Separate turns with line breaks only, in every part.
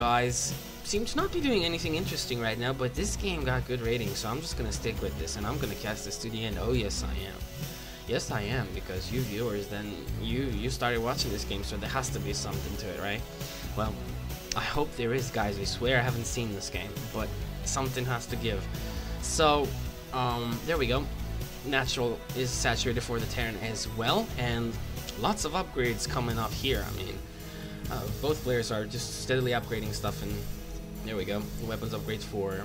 Guys seem to not be doing anything interesting right now, but this game got good ratings, so I'm just gonna stick with this and I'm gonna cast this to the end. Oh yes I am. Yes I am, because you viewers, then you started watching this game, so there has to be something to it, right? Well, I hope there is, guys. I swear I haven't seen this game, but something has to give. So there we go. Natural is saturated for the Terran as well, and lots of upgrades coming up here. I mean, both players are just steadily upgrading stuff, and there we go. Weapons upgrades for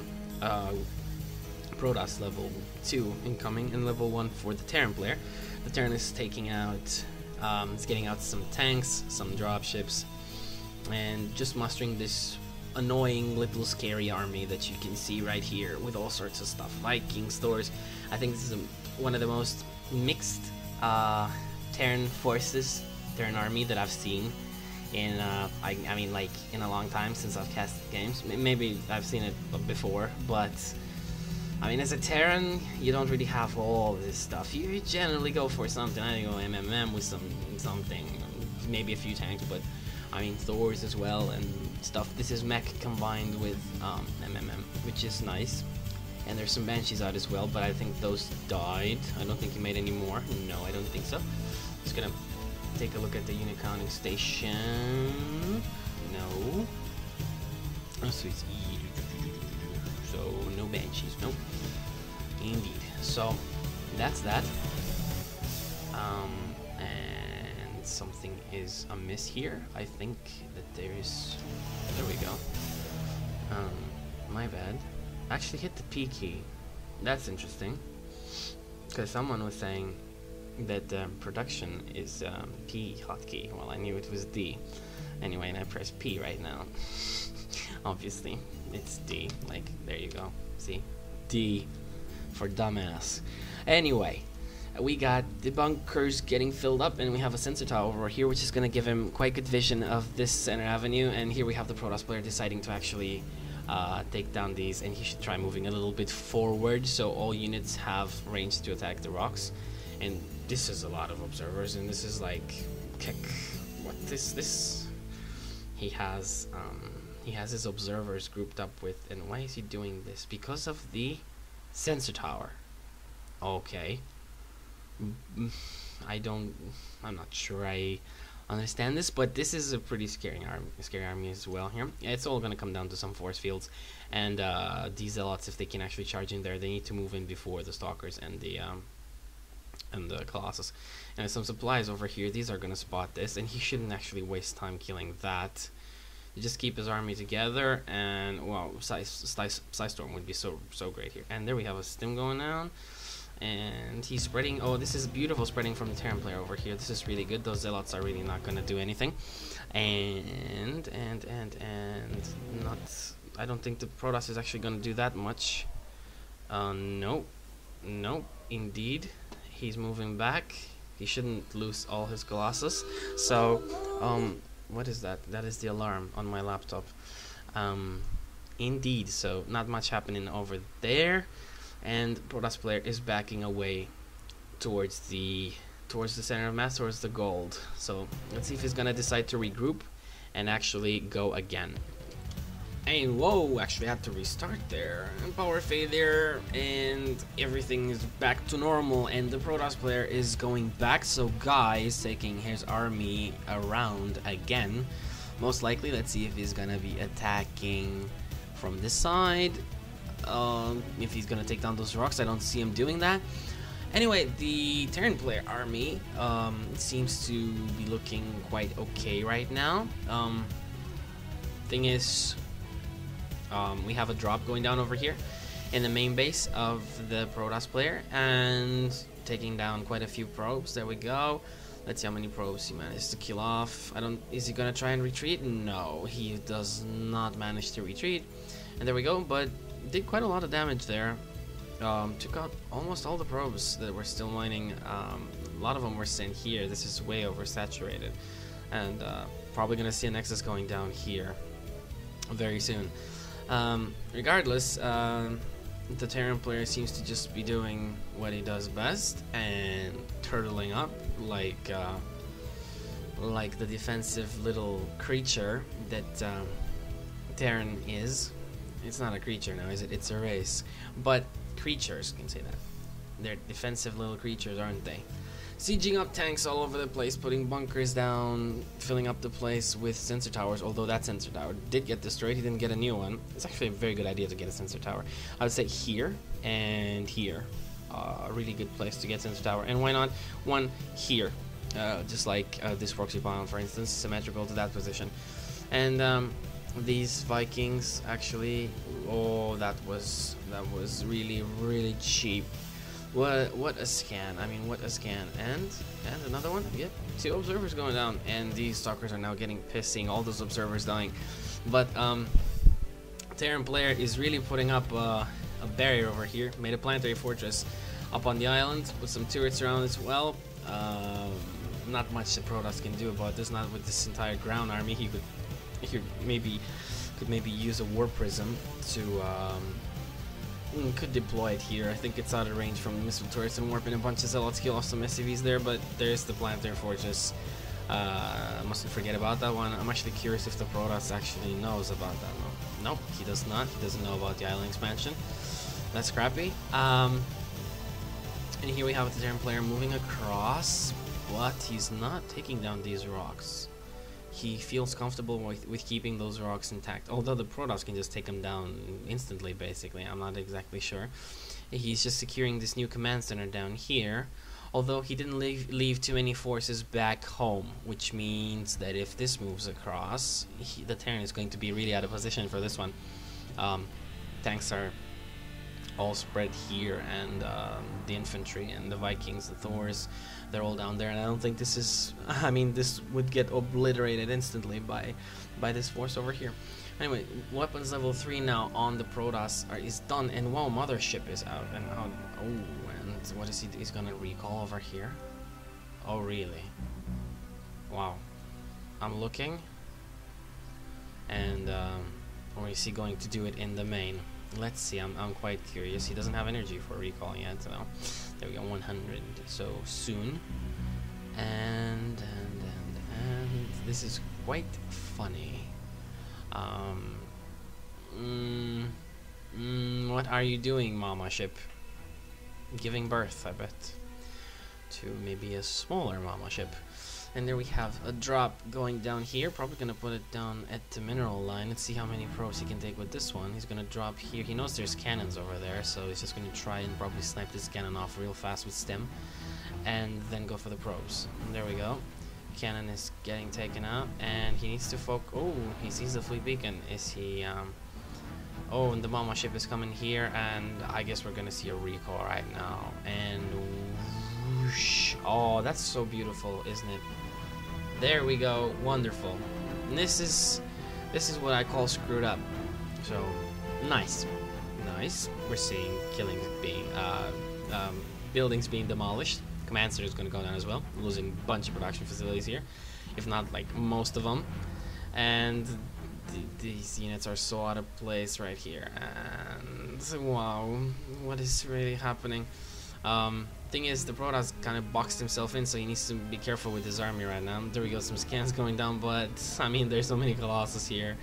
Protoss level 2 incoming, and level 1 for the Terran player. The Terran is taking out, it's getting out some tanks, some dropships, and just mustering this annoying little scary army that you can see right here with all sorts of stuff. Viking stores. I think this is one of the most mixed Terran forces, Terran army that I've seen in I mean, like, in a long time since I've cast games. Maybe I've seen it before, but I mean, as a Terran, you don't really have all this stuff. You generally go for something. I go MMM with something, maybe a few tanks, but I mean Thors as well and stuff. This is mech combined with MMM, which is nice. And there's some Banshees out as well, but I think those died. I don't think you made any more. No, I don't think so. Just gonna take a look at the unit counting station. No. Oh, so it's E. So no Banshees. Nope. Indeed. So that's that. And something is amiss here. I think that there is. There we go. My bad. Actually hit the P key. That's interesting. Because someone was saying that production is P hotkey. Well, I knew it was D. Anyway, and I press P right now. Obviously, it's D. Like, there you go. See? D for dumbass. Anyway, we got the bunkers getting filled up, and we have a sensor tower over here, which is going to give him quite good vision of this center avenue. And here we have the Protoss player deciding to actually take down these, and he should try moving a little bit forward so all units have range to attack the rocks. And this is a lot of observers, and this is like, what is this? He has his observers grouped up with, and why is he doing this? Because of the sensor tower. Okay. I'm not sure I understand this, but this is a pretty scary army as well here. It's all gonna come down to some force fields, and these zealots, if they can actually charge in there, they need to move in before the stalkers and the Colossus. And some supplies over here. These are gonna spot this, and he shouldn't actually waste time killing that. Just keep his army together, and wow, Psystorm would be so great here. And there we have a stim going down, and he's spreading. Oh, this is beautiful spreading from the Terran player over here. This is really good. Those zealots are really not gonna do anything, and not. I don't think the Protoss is actually gonna do that much. No, indeed. He's moving back. He shouldn't lose all his Colossus. So, what is that? That is the alarm on my laptop. Indeed. So, not much happening over there. And Protoss player is backing away towards the center of mass, towards the gold. So, let's see if he's gonna decide to regroup and actually go again. And whoa, actually had to restart there. And power failure, and everything is back to normal, and the Protoss player is going back. So guys, taking his army around again. Most likely, let's see if he's gonna be attacking from this side. If he's gonna take down those rocks, I don't see him doing that. Anyway, the Terran player army seems to be looking quite okay right now. Thing is, we have a drop going down over here in the main base of the Protoss player, and taking down quite a few probes. There we go. Let's see how many probes he managed to kill off. Is he gonna try and retreat? No, he does not manage to retreat. And there we go, but did quite a lot of damage there. Took out almost all the probes that were still mining. A lot of them were sent here. This is way oversaturated, and probably gonna see a Nexus going down here very soon. Regardless, the Terran player seems to just be doing what he does best and turtling up like the defensive little creature that Terran is. It's not a creature now, is it? It's a race. But creatures can say that. They're defensive little creatures, aren't they? Sieging up tanks all over the place, putting bunkers down, filling up the place with sensor towers, although that sensor tower did get destroyed. He didn't get a new one. It's actually a very good idea to get a sensor tower. I would say here and here. A really good place to get sensor tower. And why not one here? Just like this proxy pylon, for instance, symmetrical to that position. And these Vikings actually, oh, that was really cheap. What a scan! I mean, what a scan! And another one. Yep, 2 observers going down, and these stalkers are now getting pissed seeing all those observers dying. But Terran player is really putting up a barrier over here. Made a planetary fortress up on the island with some turrets around as well. Not much the Protoss can do about this. Not with this entire ground army. He could maybe use a war prism to. Could deploy it here. I think it's out of range from the missile turrets and warping a bunch of zealots, kill off some SCVs there, but there's the planetary fortress. Mustn't forget about that one. I'm actually curious if the Protoss actually knows about that one. Nope, he does not. He doesn't know about the island expansion. That's crappy. And here we have the Terran player moving across, but he's not taking down these rocks. He feels comfortable with keeping those rocks intact, although the Protoss can just take them down instantly, basically. I'm not exactly sure. He's just securing this new command center down here, although he didn't leave too many forces back home, which means that if this moves across, the Terran is going to be really out of position for this one. Tanks are all spread here, and the infantry and the Vikings, the Thors, they're all down there, and I don't think this is, I mean, this would get obliterated instantly by this force over here. Anyway, weapons level 3 now on the Protoss is done, and wow, Mothership is out, and out. Oh, and what is he? He's gonna recall over here. Oh, really? Wow. I'm looking, and or is he going to do it in the main? Let's see. I'm quite curious. He doesn't have energy for recall yet, so there we go. 100. So soon, and this is quite funny. What are you doing, Mama Ship? Giving birth, I bet, to maybe a smaller Mama Ship. And there we have a drop going down here. Probably gonna put it down at the mineral line. Let's see how many probes he can take with this one. He's gonna drop here. He knows there's cannons over there, so he's just gonna try and probably snipe this cannon off real fast with stem, and then go for the probes. And there we go. Cannon is getting taken out, and he needs to focus. Oh, he sees the fleet beacon. Is he? Oh, and the Mama Ship is coming here, and I guess we're gonna see a recall right now. And whoosh. Oh, that's so beautiful, isn't it? There we go. Wonderful. And this is what I call screwed up. So nice. We're seeing killings being buildings being demolished. Command center is going to go down as well, losing a bunch of production facilities here, if not like most of them. And these units are so out of place right here. And wow, what is really happening? Thing is, the Protoss kind of boxed himself in, so he needs to be careful with his army right now. There we go, some scans going down, but I mean, there's so many Colossus here,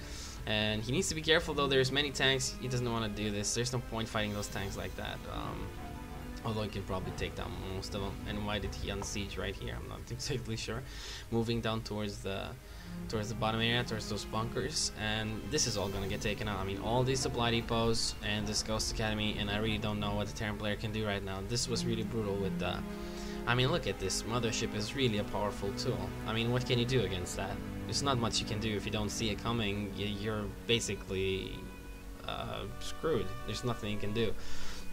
and he needs to be careful. Though there's many tanks, he doesn't want to do this. There's no point fighting those tanks like that. Although he can probably take down most of them. And why did he unsiege right here? I'm not exactly sure. Moving down towards the bottom area, towards those bunkers, and this is all gonna get taken out. I mean, all these supply depots and this Ghost Academy, and I really don't know what the Terran player can do right now. This was really brutal with the, I mean, look at this. Mothership is really a powerful tool. I mean, what can you do against that? There's not much you can do. If you don't see it coming, you're basically screwed. There's nothing you can do.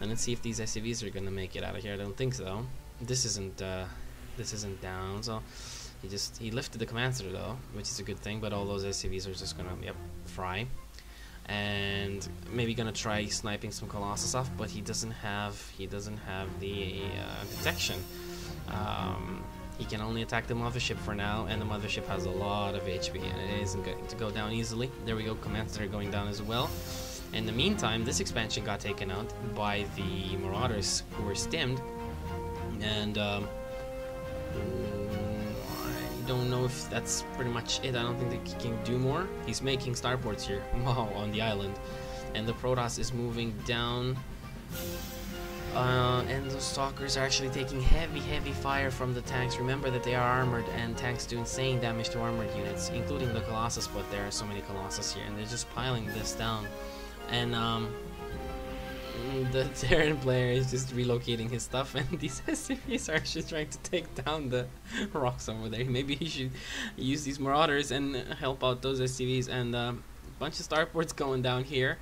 And let's see if these SCVs are gonna make it out of here. I don't think so. This isn't down, so he lifted the command center though, which is a good thing, but all those SCVs are just gonna fry. And maybe gonna try sniping some Colossus off, but he doesn't have the detection. He can only attack the Mothership for now, and the Mothership has a lot of HP, and it isn't going to go down easily. There we go, command center going down as well. In the meantime, this expansion got taken out by the Marauders, who were stemmed, and I don't know if that's pretty much it. I don't think that he can do more. He's making starports here, wow, on the island. And the Protoss is moving down. And the Stalkers are actually taking heavy fire from the tanks. Remember that they are armored, and tanks do insane damage to armored units, including the Colossus, but there are so many Colossus here, and they're just piling this down. And the Terran player is just relocating his stuff, and these SCVs are actually trying to take down the rocks over there. Maybe he should use these Marauders and help out those SCVs. And a bunch of starports going down here.